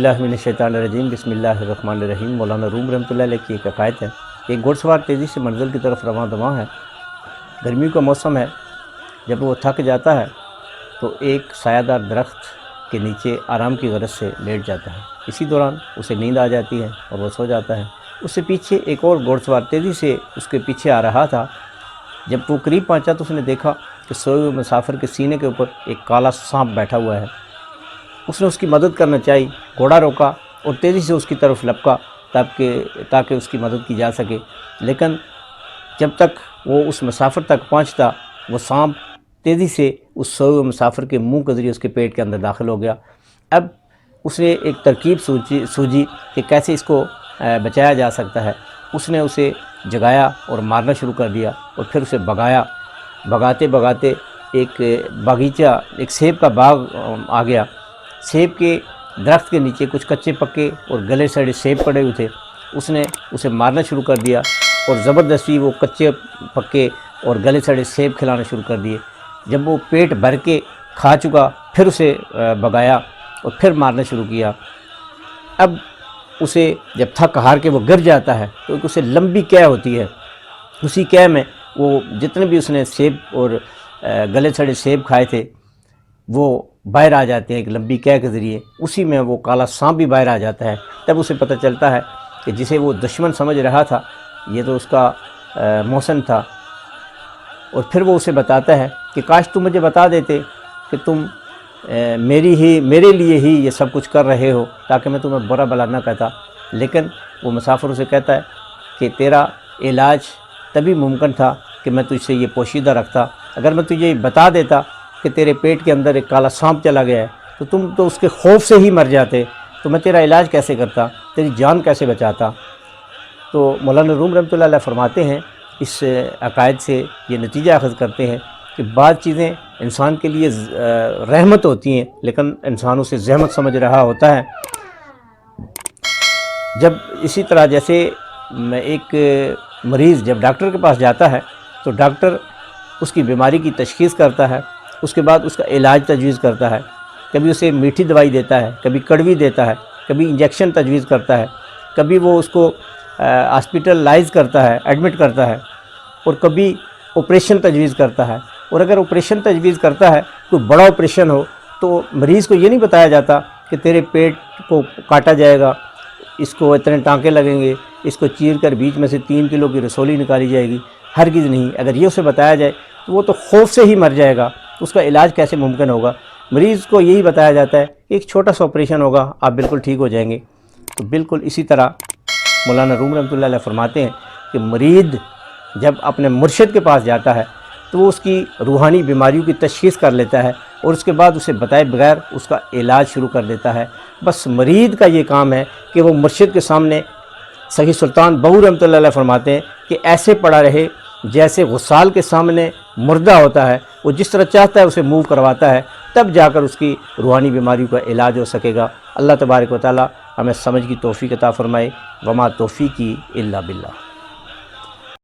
औज़ुबिल्लाहिमिनश्शैतानिर्रजीम बिस्मिल्लाहिर्रहमानिर्रहीम। मौलाना रूम रहमतुल्लाह अलैह की एक हकायत है। एक घुड़सवार तेज़ी से मंजिल की तरफ रवां दवां है। गर्मियों का मौसम है। जब वो थक जाता है तो एक सायादार दरख्त के नीचे आराम की गरज से लेट जाता है। इसी दौरान उसे नींद आ जाती है और वो सो जाता है। उससे पीछे एक और घुड़सवार तेज़ी से उसके पीछे आ रहा था। जब वो करीब पहुँचा तो उसने देखा कि सोए हुए मुसाफिर के सीने के ऊपर एक काला सांप बैठा हुआ है। उसने उसकी मदद करना चाही, घोड़ा रोका और तेज़ी से उसकी तरफ लपका ताकि उसकी मदद की जा सके। लेकिन जब तक वो उस मुसाफिर तक पहुंचता, वो सांप तेज़ी से उस सोए हुए मुसाफिर के मुंह के ज़रिए उसके पेट के अंदर दाखिल हो गया। अब उसने एक तरकीब सूझी कि कैसे इसको बचाया जा सकता है। उसने उसे जगाया और मारना शुरू कर दिया और फिर उसे भगाया। भगाते भगाते एक बागीचा, एक सेब का बाग आ गया। सेब के दरख्त के नीचे कुछ कच्चे पक्के और गले सड़े सेब पड़े हुए थे। उसने उसे मारना शुरू कर दिया और ज़बरदस्ती वो कच्चे पक्के और गले सड़े सेब खिलाना शुरू कर दिए। जब वो पेट भर के खा चुका, फिर उसे भगाया और फिर मारना शुरू किया। अब उसे जब थक हार के वो गिर जाता है तो एक उसे लंबी कै होती है। उसी कै में वो जितने भी उसने सेब और गले सड़े सेब खाए थे वो बाहर आ जाते हैं एक लंबी कै के ज़रिए। उसी में वो काला सांप भी बाहर आ जाता है। तब उसे पता चलता है कि जिसे वो दुश्मन समझ रहा था ये तो उसका मौसन था। और फिर वो उसे बताता है कि काश तुम मुझे बता देते कि तुम मेरे लिए ही ये सब कुछ कर रहे हो ताकि मैं तुम्हें बुरा भला ना कहता। लेकिन वो मुसाफिर उसे कहता है कि तेरा इलाज तभी मुमकिन था कि मैं तुझसे ये पोशीदा रखता। अगर मैं तुझे बता देता कि तेरे पेट के अंदर एक काला सांप चला गया है तो तुम तो उसके खौफ से ही मर जाते, तो मैं तेरा इलाज कैसे करता, तेरी जान कैसे बचाता। तो मौलाना रूम रहमतुल्लाह अलैह फरमाते हैं, इस अकायद से ये नतीजा अख़ज़ करते हैं कि बाद चीज़ें इंसान के लिए रहमत होती हैं लेकिन इंसान उसे ज़हमत समझ रहा होता है। जब इसी तरह जैसे एक मरीज़ जब डॉक्टर के पास जाता है तो डॉक्टर उसकी बीमारी की तशख़ीस करता है, उसके बाद उसका इलाज तजवीज़ करता है। कभी उसे मीठी दवाई देता है, कभी कड़वी देता है, कभी इंजेक्शन तजवीज़ करता है, कभी वो उसको हॉस्पिटलाइज़ करता है, एडमिट करता है, और कभी ऑपरेशन तजवीज़ करता है। और अगर ऑपरेशन तजवीज़ करता है, कोई बड़ा ऑपरेशन हो, तो मरीज़ को ये नहीं बताया जाता कि तेरे पेट को काटा जाएगा, इसको इतने टाँके लगेंगे, इसको चीर कर बीच में से 3 किलो की रसोली निकाली जाएगी। हरगिज़ नहीं। अगर ये उसे बताया जाए तो वो तो खौफ से ही मर जाएगा, उसका इलाज कैसे मुमकिन होगा। मरीज़ को यही बताया जाता है कि एक छोटा सा ऑपरेशन होगा, आप बिल्कुल ठीक हो जाएंगे। तो बिल्कुल इसी तरह मौलाना रूम रहमतुल्लाह अलैह फरमाते हैं कि मरीद जब अपने मुर्शिद के पास जाता है तो वो उसकी रूहानी बीमारियों की तशख़ीस कर लेता है और उसके बाद उसे बताए बगैर उसका इलाज शुरू कर देता है। बस मरीद का ये काम है कि वो मुर्शिद के सामने, सही सुल्तान बहू रहमतुल्लाह अलैह फरमाते हैं कि ऐसे पड़ा रहे जैसे गुसाल के सामने मुर्दा होता है। वो जिस तरह चाहता है उसे मूव करवाता है, तब जाकर उसकी रूहानी बीमारियों का इलाज हो सकेगा। अल्लाह तबारक व तआला हमें समझ की तौफ़ीक़ अता फ़रमाए। वमा तौफ़ीक़ी इल्ला बिल्लाह।